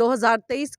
2023